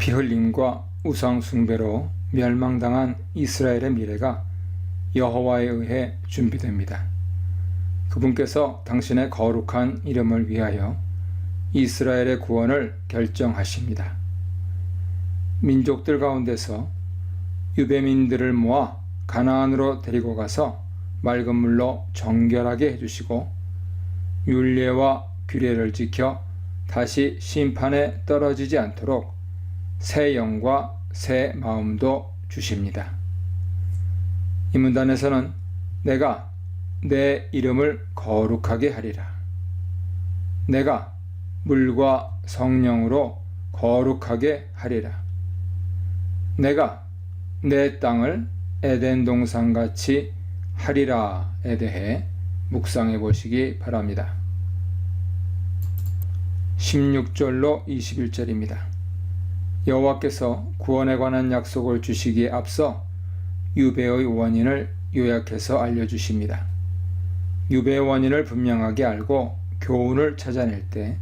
피흘림과 우상 숭배로 멸망당한 이스라엘의 미래가 여호와에 의해 준비됩니다. 그분께서 당신의 거룩한 이름을 위하여 이스라엘의 구원을 결정하십니다. 민족들 가운데서 유배민들을 모아 가나안으로 데리고 가서 맑은 물로 정결하게 해주시고 율례와 규례를 지켜 다시 심판에 떨어지지 않도록 새 영과 새 마음도 주십니다. 이 문단에서는 내가 내 이름을 거룩하게 하리라. 내가 물과 성령으로 거룩하게 하리라. 내가 내 땅을 에덴 동산같이 하리라에 대해 묵상해 보시기 바랍니다. 16절로 21절입니다. 여호와께서 구원에 관한 약속을 주시기에 앞서 유배의 원인을 요약해서 알려주십니다. 유배의 원인을 분명하게 알고 교훈을 찾아낼 때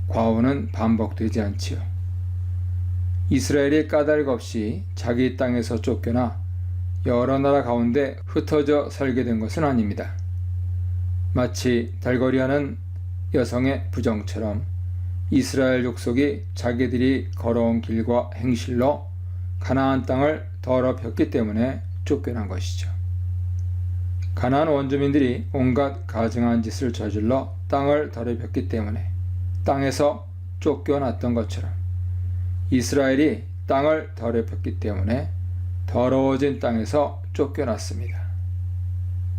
과오는 반복되지 않지요. 이스라엘이 까닭 없이 자기 땅에서 쫓겨나 여러 나라 가운데 흩어져 살게 된 것은 아닙니다. 마치 달거리하는 여성의 부정처럼 이스라엘 족속이 자기들이 걸어온 길과 행실로 가나안 땅을 더럽혔기 때문에 쫓겨난 것이죠. 가나안 원주민들이 온갖 가증한 짓을 저질러 땅을 더럽혔기 때문에 땅에서 쫓겨났던 것처럼 이스라엘이 땅을 더럽혔기 때문에 더러워진 땅에서 쫓겨났습니다.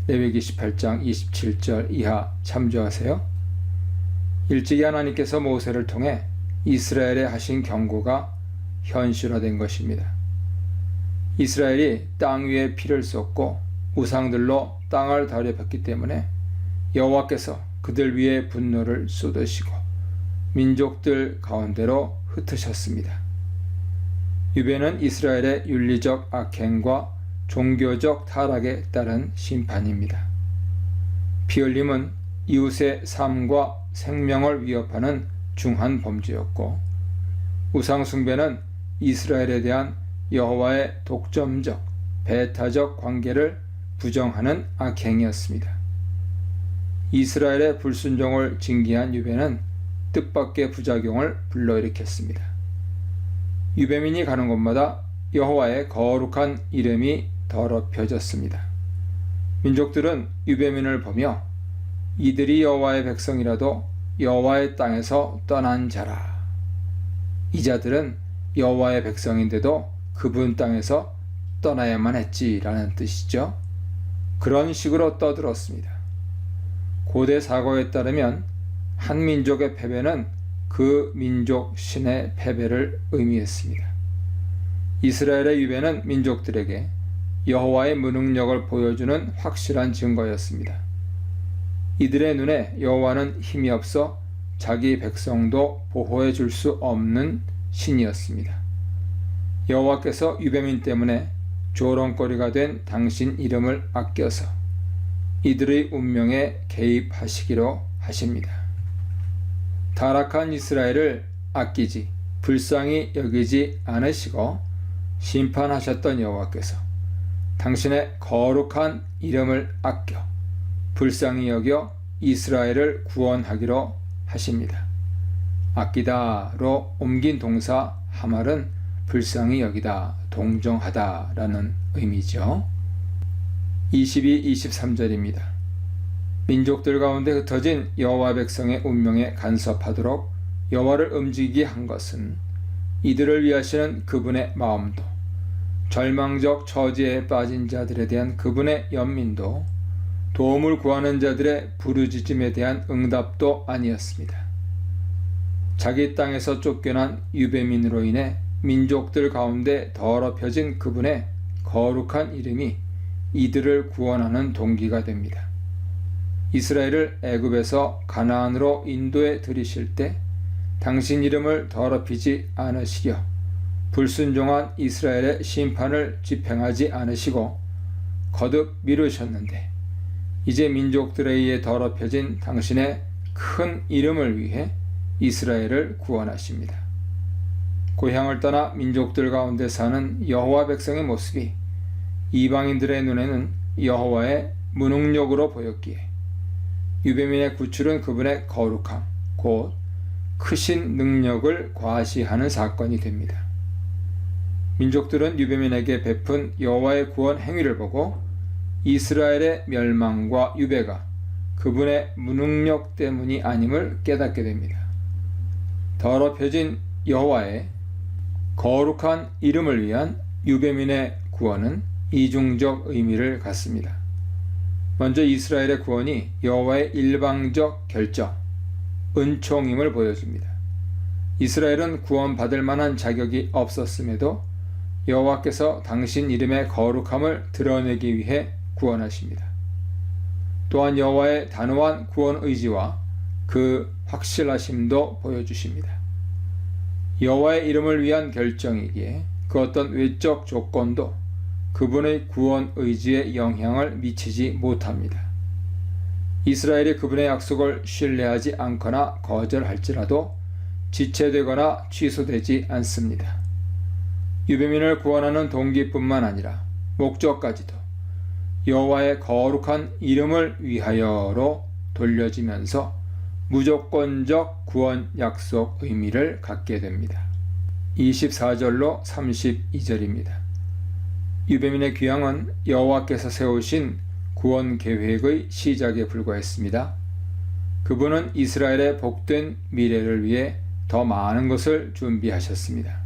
레위기 18장 27절 이하 참조하세요. 일찍이 하나님께서 모세를 통해 이스라엘에 하신 경고가 현실화된 것입니다. 이스라엘이 땅 위에 피를 쏟고 우상들로 땅을 더럽혔기 때문에 여호와께서 그들 위에 분노를 쏟으시고 민족들 가운데로 흩으셨습니다. 유배는 이스라엘의 윤리적 악행과 종교적 타락에 따른 심판입니다. 피흘림은 이웃의 삶과 생명을 위협하는 중한 범죄였고 우상 숭배는 이스라엘에 대한 여호와의 독점적, 배타적 관계를 부정하는 악행이었습니다. 이스라엘의 불순종을 징계한 유배는 뜻밖의 부작용을 불러일으켰습니다. 유배민이 가는 곳마다 여호와의 거룩한 이름이 더럽혀졌습니다. 민족들은 유배민을 보며 이들이 여호와의 백성이라도 여호와의 땅에서 떠난 자라. 이 자들은 여호와의 백성인데도 그분 땅에서 떠나야만 했지라는 뜻이죠. 그런 식으로 떠들었습니다. 고대 사고에 따르면 한 민족의 패배는 그 민족 신의 패배를 의미했습니다. 이스라엘의 유배는 민족들에게 여호와의 무능력을 보여주는 확실한 증거였습니다. 이들의 눈에 여호와는 힘이 없어 자기 백성도 보호해 줄 수 없는 신이었습니다. 여호와께서 유배민 때문에 조롱거리가 된 당신 이름을 아껴서 이들의 운명에 개입하시기로 하십니다. 타락한 이스라엘을 아끼지 불쌍히 여기지 않으시고 심판하셨던 여호와께서 당신의 거룩한 이름을 아껴 불쌍히 여겨 이스라엘을 구원하기로 하십니다. 아끼다로 옮긴 동사 하말은 불쌍히 여기다, 동정하다 라는 의미죠. 22, 23절입니다. 민족들 가운데 흩어진 여호와 백성의 운명에 간섭하도록 여호와를 움직이게 한 것은 이들을 위하시는 그분의 마음도 절망적 처지에 빠진 자들에 대한 그분의 연민도 도움을 구하는 자들의 부르짖음에 대한 응답도 아니었습니다. 자기 땅에서 쫓겨난 유배민으로 인해 민족들 가운데 더럽혀진 그분의 거룩한 이름이 이들을 구원하는 동기가 됩니다. 이스라엘을 애굽에서 가나안으로 인도해 들이실 때 당신 이름을 더럽히지 않으시려 불순종한 이스라엘의 심판을 집행하지 않으시고 거듭 미루셨는데 이제 민족들에 의해 더럽혀진 당신의 큰 이름을 위해 이스라엘을 구원하십니다. 고향을 떠나 민족들 가운데 사는 여호와 백성의 모습이 이방인들의 눈에는 여호와의 무능력으로 보였기에 유배민의 구출은 그분의 거룩함, 곧 크신 능력을 과시하는 사건이 됩니다. 민족들은 유배민에게 베푼 여호와의 구원 행위를 보고 이스라엘의 멸망과 유배가 그분의 무능력 때문이 아님을 깨닫게 됩니다. 더럽혀진 여호와의 거룩한 이름을 위한 유배민의 구원은 이중적 의미를 갖습니다. 먼저 이스라엘의 구원이 여호와의 일방적 결정, 은총임을 보여줍니다. 이스라엘은 구원받을 만한 자격이 없었음에도 여호와께서 당신 이름의 거룩함을 드러내기 위해 구원하십니다. 또한 여호와의 단호한 구원 의지와 그 확실하심도 보여주십니다. 여호와의 이름을 위한 결정이기에 그 어떤 외적 조건도 그분의 구원 의지에 영향을 미치지 못합니다. 이스라엘이 그분의 약속을 신뢰하지 않거나 거절할지라도 지체되거나 취소되지 않습니다. 유배민을 구원하는 동기뿐만 아니라 목적까지도 여호와의 거룩한 이름을 위하여로 돌려지면서 무조건적 구원 약속 의미를 갖게 됩니다. 24절로 32절입니다. 유배민의 귀향은 여호와께서 세우신 구원 계획의 시작에 불과했습니다. 그분은 이스라엘의 복된 미래를 위해 더 많은 것을 준비하셨습니다.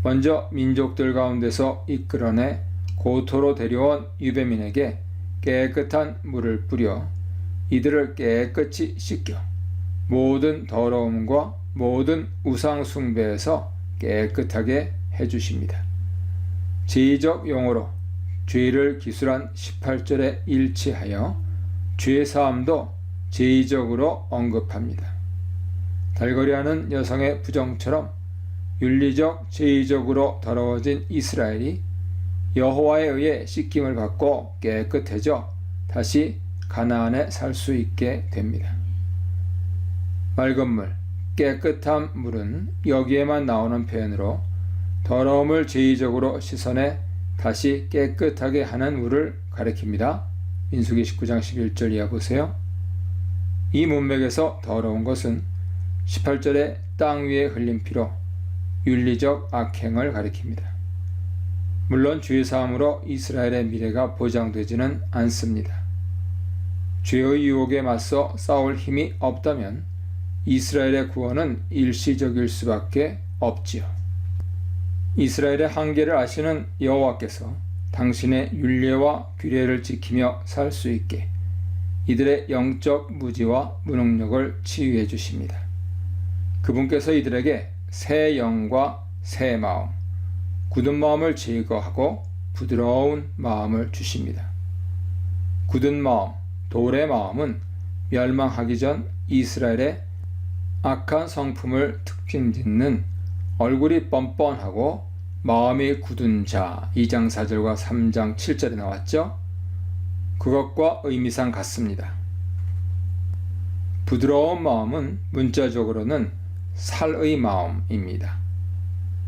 먼저 민족들 가운데서 이끌어내 고토로 데려온 유배민에게 깨끗한 물을 뿌려 이들을 깨끗이 씻겨 모든 더러움과 모든 우상 숭배에서 깨끗하게 해주십니다. 제의적 용어로 죄를 기술한 18절에 일치하여 죄사함도 제의적으로 언급합니다. 달거리하는 여성의 부정처럼 윤리적 제의적으로 더러워진 이스라엘이 여호와에 의해 씻김을 받고 깨끗해져 다시 가나안에 살 수 있게 됩니다. 맑은 물, 깨끗한 물은 여기에만 나오는 표현으로 더러움을 제의적으로 씻어내 다시 깨끗하게 하는 물을 가리킵니다. 민수기 19장 11절 이하 보세요. 이 문맥에서 더러운 것은 18절에 땅 위에 흘린 피로 윤리적 악행을 가리킵니다. 물론 죄사함으로 이스라엘의 미래가 보장되지는 않습니다. 죄의 유혹에 맞서 싸울 힘이 없다면 이스라엘의 구원은 일시적일 수밖에 없지요. 이스라엘의 한계를 아시는 여호와께서 당신의 율례와 규례를 지키며 살 수 있게 이들의 영적 무지와 무능력을 치유해 주십니다. 그분께서 이들에게 새 영과 새 마음, 굳은 마음을 제거하고 부드러운 마음을 주십니다. 굳은 마음, 돌의 마음은 멸망하기 전 이스라엘의 악한 성품을 특징짓는 얼굴이 뻔뻔하고 마음이 굳은 자 2장 4절과 3장 7절에 나왔죠? 그것과 의미상 같습니다. 부드러운 마음은 문자적으로는 살의 마음입니다.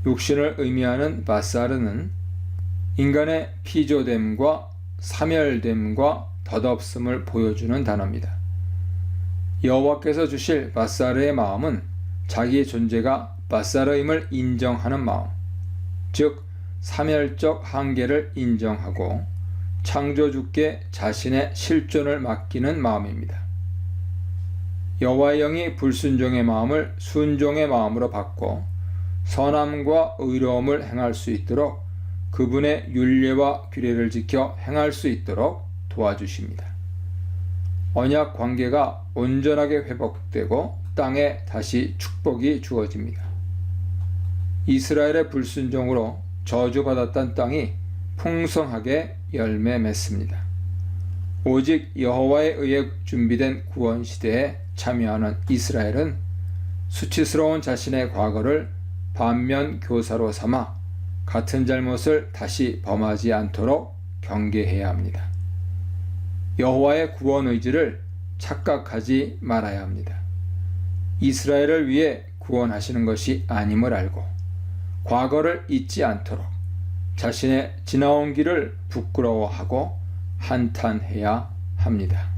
육신을 의미하는 바사르는 인간의 피조됨과 사멸됨과 덧없음을 보여주는 단어입니다. 여호와께서 주실 바사르의 마음은 자기의 존재가 바사르임을 인정하는 마음, 즉 사멸적 한계를 인정하고 창조주께 자신의 실존을 맡기는 마음입니다. 여호와의 영이 불순종의 마음을 순종의 마음으로 바꿔 선함과 의로움을 행할 수 있도록 그분의 율례와 규례를 지켜 행할 수 있도록 도와주십니다. 언약 관계가 온전하게 회복되고 땅에 다시 축복이 주어집니다. 이스라엘의 불순종으로 저주받았던 땅이 풍성하게 열매 맺습니다. 오직 여호와에 의해 준비된 구원 시대에 참여하는 이스라엘은 수치스러운 자신의 과거를 반면 교사로 삼아 같은 잘못을 다시 범하지 않도록 경계해야 합니다. 여호와의 구원 의지를 착각하지 말아야 합니다. 이스라엘을 위해 구원하시는 것이 아님을 알고 과거를 잊지 않도록 자신의 지나온 길을 부끄러워하고 한탄해야 합니다.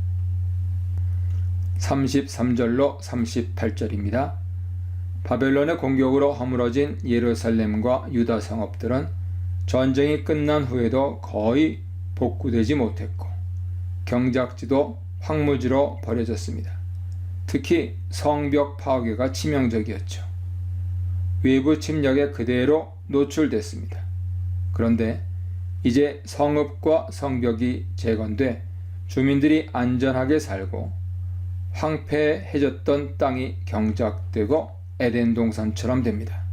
33절로 38절입니다. 바벨론의 공격으로 허물어진 예루살렘과 유다 성읍들은 전쟁이 끝난 후에도 거의 복구되지 못했고 경작지도 황무지로 버려졌습니다. 특히 성벽 파괴가 치명적이었죠. 외부 침략에 그대로 노출됐습니다. 그런데 이제 성읍과 성벽이 재건돼 주민들이 안전하게 살고 황폐해졌던 땅이 경작되고 에덴 동산처럼 됩니다.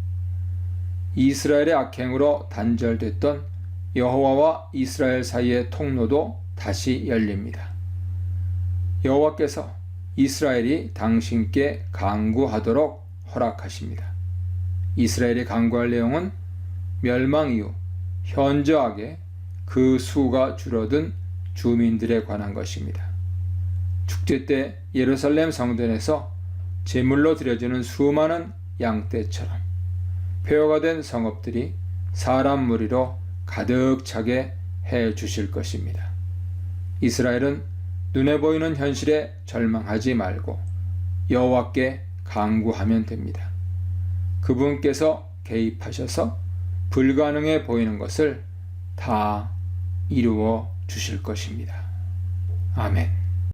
이스라엘의 악행으로 단절됐던 여호와와 이스라엘 사이의 통로도 다시 열립니다. 여호와께서 이스라엘이 당신께 간구하도록 허락하십니다. 이스라엘이 간구할 내용은 멸망 이후 현저하게 그 수가 줄어든 주민들에 관한 것입니다. 축제 때 예루살렘 성전에서 제물로 드려지는 수많은 양떼처럼 폐허가 된 성읍들이 사람 무리로 가득 차게 해 주실 것입니다. 이스라엘은 눈에 보이는 현실에 절망하지 말고 여호와께 간구하면 됩니다. 그분께서 개입하셔서 불가능해 보이는 것을 다 이루어 주실 것입니다. 아멘.